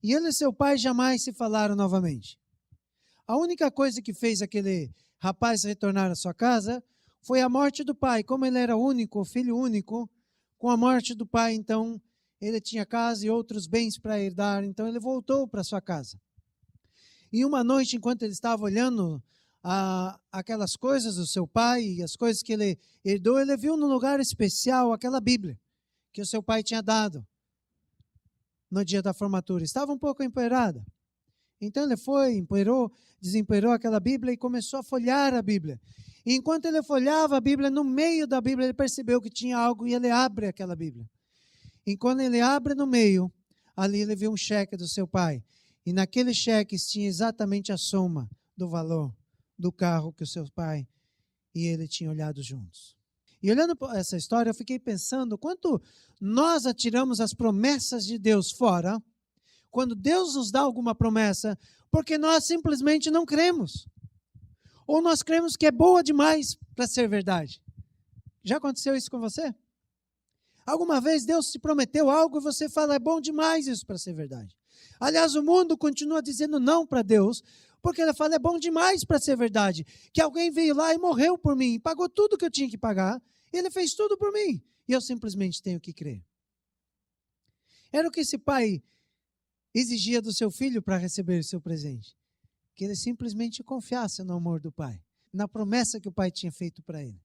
E ele e seu pai jamais se falaram novamente. A única coisa que fez aquele rapaz retornar à sua casa foi a morte do pai. Como ele era único, filho único, com a morte do pai, então, ele tinha casa e outros bens para herdar, então ele voltou para sua casa. E uma noite, enquanto ele estava olhando aquelas coisas do seu pai e as coisas que ele herdou, ele viu num lugar especial aquela Bíblia que o seu pai tinha dado no dia da formatura. Estava um pouco empoeirada. Então ele foi, empoeirou, desempoeirou aquela Bíblia e começou a folhear a Bíblia. E enquanto ele folhava a Bíblia, no meio da Bíblia, ele percebeu que tinha algo e ele abre aquela Bíblia. E quando ele abre no meio, ali ele viu um cheque do seu pai. E naquele cheque tinha exatamente a soma do valor do carro que o seu pai e ele tinham olhado juntos. E olhando para essa história, eu fiquei pensando quanto nós atiramos as promessas de Deus fora, quando Deus nos dá alguma promessa, porque nós simplesmente não cremos. Ou nós cremos que é boa demais para ser verdade. Já aconteceu isso com você? Alguma vez Deus te prometeu algo e você fala, é bom demais isso para ser verdade. Aliás, o mundo continua dizendo não para Deus, porque ele fala, é bom demais para ser verdade. Que alguém veio lá e morreu por mim, pagou tudo que eu tinha que pagar, e ele fez tudo por mim, e eu simplesmente tenho que crer. Era o que esse pai exigia do seu filho para receber o seu presente. Que ele simplesmente confiasse no amor do pai, na promessa que o pai tinha feito para ele.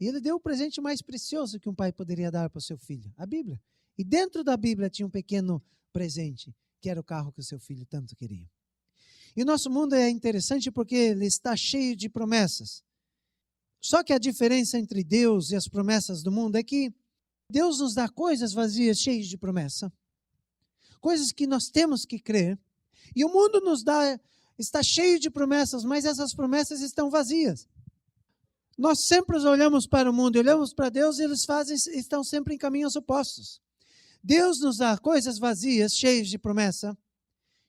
E ele deu o presente mais precioso que um pai poderia dar para o seu filho, a Bíblia. E dentro da Bíblia tinha um pequeno presente, que era o carro que o seu filho tanto queria. E o nosso mundo é interessante porque ele está cheio de promessas. Só que a diferença entre Deus e as promessas do mundo é que Deus nos dá coisas vazias, cheias de promessa. Coisas que nós temos que crer. E o mundo está cheio de promessas, mas essas promessas estão vazias. Nós sempre olhamos para o mundo, olhamos para Deus e eles estão sempre em caminhos opostos. Deus nos dá coisas vazias, cheias de promessa,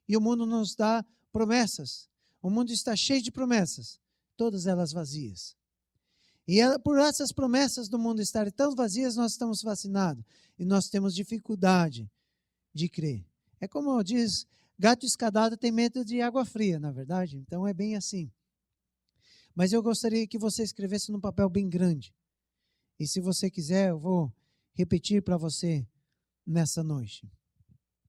e o mundo nos dá promessas. O mundo está cheio de promessas, todas elas vazias. E por essas promessas do mundo estarem tão vazias, nós estamos fascinados e nós temos dificuldade de crer. É como diz, gato escadado tem medo de água fria, na verdade. Então é bem assim. Mas eu gostaria que você escrevesse num papel bem grande. E se você quiser, eu vou repetir para você nessa noite.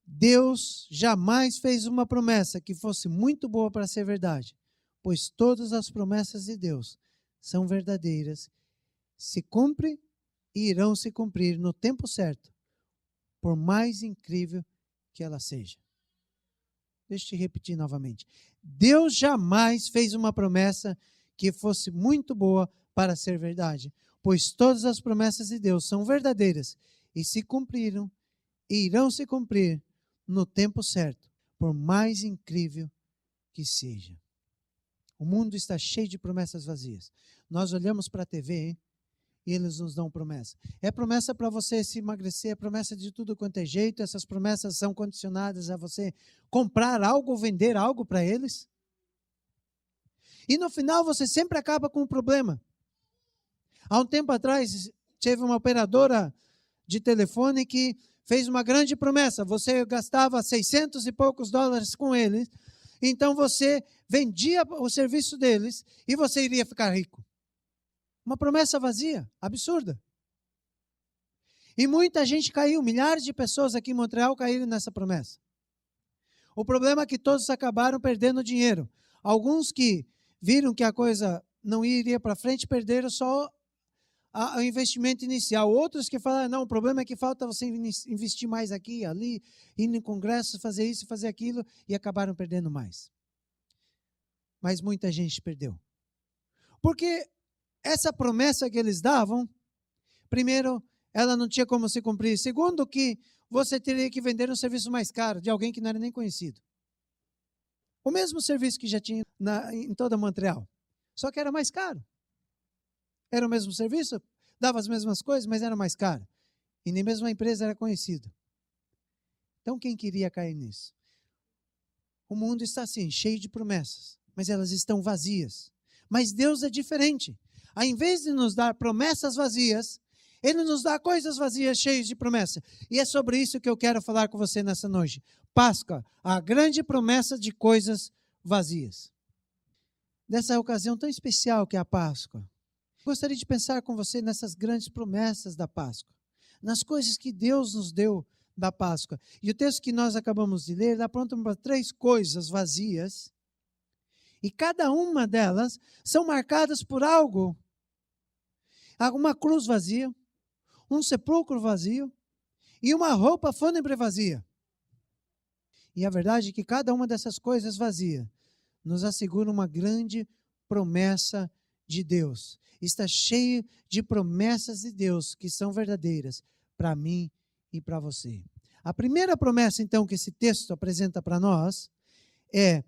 Deus jamais fez uma promessa que fosse muito boa para ser verdade, pois todas as promessas de Deus são verdadeiras, se cumprem e irão se cumprir no tempo certo, por mais incrível que ela seja. Deixa eu te repetir novamente. Deus jamais fez uma promessa que fosse muito boa para ser verdade, pois todas as promessas de Deus são verdadeiras e se cumpriram e irão se cumprir no tempo certo, por mais incrível que seja. O mundo está cheio de promessas vazias. Nós olhamos para a TV e eles nos dão promessa. É promessa para você se emagrecer, é promessa de tudo quanto é jeito. Essas promessas são condicionadas a você comprar algo ou vender algo para eles. E no final você sempre acaba com um problema. Há um tempo atrás, teve uma operadora de telefone que fez uma grande promessa. Você gastava 600 e poucos dólares com eles, então você vendia o serviço deles e você iria ficar rico. Uma promessa vazia, absurda. E muita gente caiu, milhares de pessoas aqui em Montreal caíram nessa promessa. O problema é que todos acabaram perdendo dinheiro. Alguns que viram que a coisa não iria para frente, perderam só o investimento inicial. Outros que falaram, não, o problema é que falta você investir mais aqui, ali, ir no congresso, fazer isso, fazer aquilo, e acabaram perdendo mais. Mas muita gente perdeu. Porque essa promessa que eles davam, primeiro, ela não tinha como se cumprir. Segundo, que você teria que vender um serviço mais caro, de alguém que não era nem conhecido. O mesmo serviço que já tinha em toda Montreal, só que era mais caro. Era o mesmo serviço, dava as mesmas coisas, mas era mais caro. E nem mesmo a empresa era conhecida. Então, quem queria cair nisso? O mundo está assim, cheio de promessas, mas elas estão vazias. Mas Deus é diferente. Ao invés de nos dar promessas vazias, Ele nos dá coisas vazias, cheias de promessa. E é sobre isso que eu quero falar com você nessa noite. Páscoa, a grande promessa de coisas vazias. Dessa ocasião tão especial que é a Páscoa. Gostaria de pensar com você nessas grandes promessas da Páscoa. Nas coisas que Deus nos deu da Páscoa. E o texto que nós acabamos de ler dá pronto para 3 coisas vazias. E cada uma delas são marcadas por algo. Uma cruz vazia, um sepulcro vazio e uma roupa fúnebre vazia. E a verdade é que cada uma dessas coisas vazias nos assegura uma grande promessa de Deus. Está cheio de promessas de Deus que são verdadeiras para mim e para você. A primeira promessa, então, que esse texto apresenta para nós é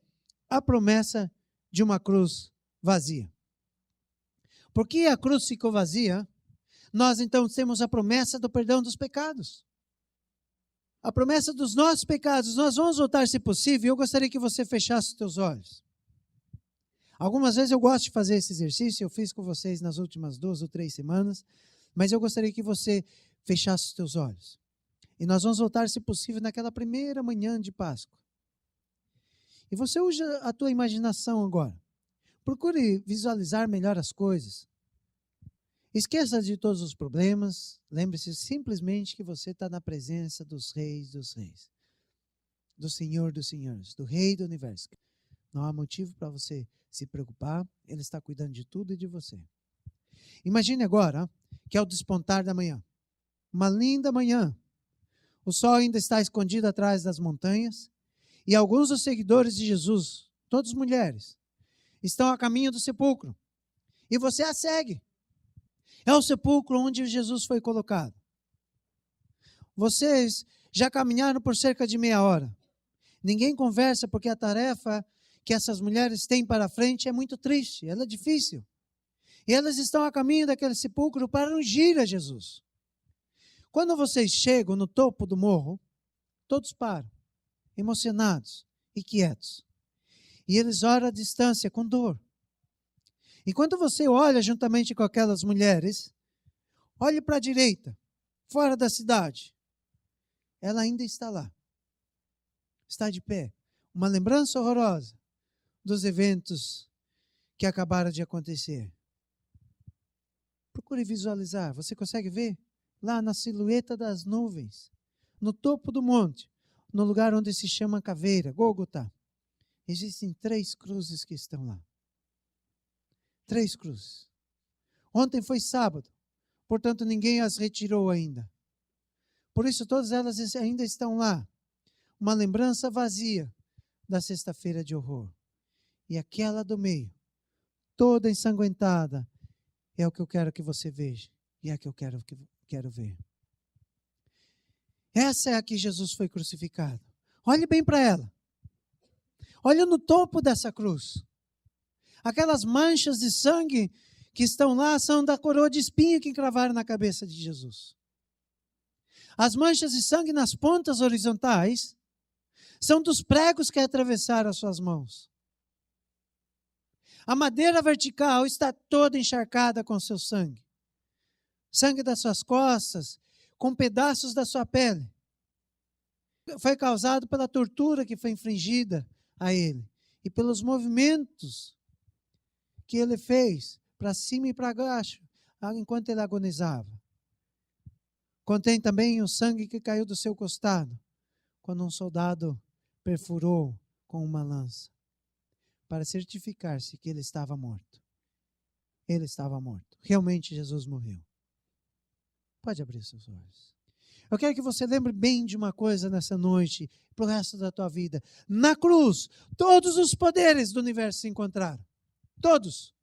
a promessa de uma cruz vazia. Porque a cruz ficou vazia, nós então temos a promessa do perdão dos pecados. A promessa dos nossos pecados. Nós vamos voltar, se possível, eu gostaria que você fechasse os teus olhos. Algumas vezes eu gosto de fazer esse exercício, eu fiz com vocês nas últimas 2 ou 3 semanas, mas eu gostaria que você fechasse os teus olhos. E nós vamos voltar, se possível, naquela primeira manhã de Páscoa. E você usa a tua imaginação agora. Procure visualizar melhor as coisas. Esqueça de todos os problemas. Lembre-se simplesmente que você está na presença dos reis, do Senhor dos senhores, do Rei do universo. Não há motivo para você se preocupar. Ele está cuidando de tudo e de você. Imagine agora que é o despontar da manhã. Uma linda manhã. O sol ainda está escondido atrás das montanhas. E alguns dos seguidores de Jesus, todas mulheres, estão a caminho do sepulcro. E você a segue. É o sepulcro onde Jesus foi colocado. Vocês já caminharam por cerca de meia hora. Ninguém conversa porque a tarefa que essas mulheres têm para frente é muito triste, ela é difícil. E elas estão a caminho daquele sepulcro para ungir a Jesus. Quando vocês chegam no topo do morro, todos param, emocionados e quietos. E eles oram à distância com dor. E quando você olha juntamente com aquelas mulheres, olhe para a direita, fora da cidade. Ela ainda está lá. Está de pé. Uma lembrança horrorosa dos eventos que acabaram de acontecer. Procure visualizar. Você consegue ver? Lá na silhueta das nuvens, no topo do monte, no lugar onde se chama Caveira, Gólgota. Existem 3 cruzes que estão lá. 3 cruzes. Ontem foi sábado, portanto ninguém as retirou ainda. Por isso todas elas ainda estão lá. Uma lembrança vazia da sexta-feira de horror. E aquela do meio, toda ensanguentada, é o que eu quero que você veja. E é a que eu quero ver. Essa é a que Jesus foi crucificado. Olhe bem para ela. Olha no topo dessa cruz. Aquelas manchas de sangue que estão lá são da coroa de espinho que encravaram na cabeça de Jesus. As manchas de sangue nas pontas horizontais são dos pregos que atravessaram as suas mãos. A madeira vertical está toda encharcada com seu sangue. Sangue das suas costas, com pedaços da sua pele. Foi causado pela tortura que foi infligida a ele e pelos movimentos que ele fez para cima e para baixo enquanto ele agonizava. Contém também o sangue que caiu do seu costado quando um soldado perfurou com uma lança para certificar-se que ele estava morto. Ele estava morto. Realmente Jesus morreu. Pode abrir seus olhos. Eu quero que você lembre bem de uma coisa nessa noite, para o resto da tua vida. Na cruz, todos os poderes do universo se encontraram. Todos.